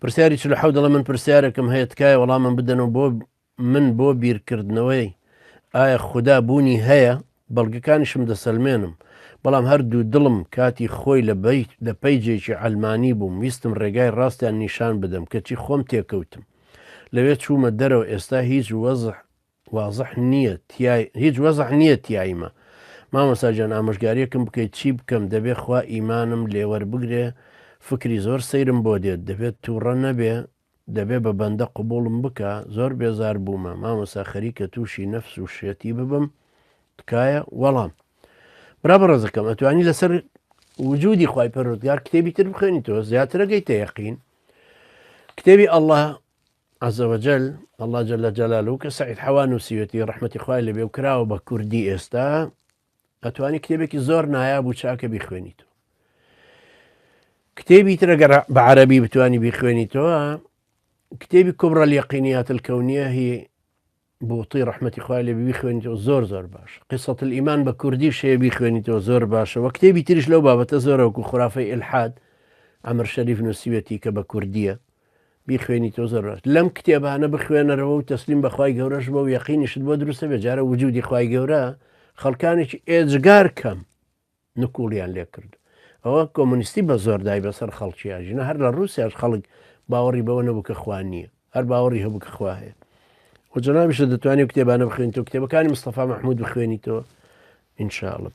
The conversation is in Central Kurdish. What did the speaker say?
پرسیاری 47 دەڵێ من پرسیارێکم هەیە تکایە وەڵامم بدەنەوە بۆ بیرکردنەوەی ئایا خوددا بوونی هەیە بەڵگەکانیشم دەسەلمێنم بەڵام هەردوو دڵم کاتی خۆی لە پەیجێکی ئەلمانی بووم ویستم ڕێگای ڕاستیان نیشان بدەم کەچی خۆم تێکەوتم لەوێ چوومە دەرەوە ئێستا هیچ وەزح نییە تیایمە مامۆساجان ئامۆژگاریەکەم بکەیت چی بکەم دەبێ خوا ئیمانم لێوەربگرێ فکری زۆر سەیرم بۆ دێت دەبێت تووڕە نەبێ دەبێ بە بەندە قوبوڵم بکە زۆر بێزار بوومە مامۆسا خەریکە تووشی نەفس و شێتی ببم تکایە وەڵام برا بەڕێزەکەم ئەتوانی لەسەر وجودی خوای پەروەردگار کتێبی تر بخوێنیتەوە زیاترە گەیتە یەقین کتێبی ئەڵڵا عەزە وەجەل ئەڵڵا جەلە جەلالوهو کە سەعید حەوا نووسیوەتی ڕەحمەتی خوای لەبێ و کراوە بە کوردی ئێستا ئەتوانی کتێبێکی زۆر نایاب و چاکە بیخوێنیتەوە کتێبی تر ئەگەر بە عەرەبی بتوانی بیخوێنیتەوە کتێبی کوبرە اليەقینیات الکەونیە هی بۆڵتی ڕەحمەتی خوای لێ بیخوێنیتەوە زۆر زۆر باش قسەت الئیمان بە کوردی شەیە بیخوێنیتەوە زۆر باشە وە کتێبی تریش لەو بابەتە زۆرە وەکو خوڕافەی ئیلحاد عەمر شەریف نووسیوەتی کە بە کوردیە بیخوێنیتەوە زۆر باش لەم کتێبانە بخوێنەرەوە و تەسلیم بە خوای گەورەش بە و یەقینیشت بۆ دروستە بێ جارە وجودی خوای گەورە خەڵکانێکی ئێجگار کەم نکوڵیان لێ کرد ئەوە کۆمونیستی بە زۆر دای بەسەر خەڵکی ئاژینە هەر لە ڕووسیاش خەڵک باوەڕی بەوە نەبوو کە خوا نییە هەر باوەڕی هەبوو کە خوا هەیە و جەنابیشە دەتوانێت کتێبانە بخوێنیتەوە کتێبەکانی مستەفا مەحموود بخوێنیتەوە ئینشاءڵڵا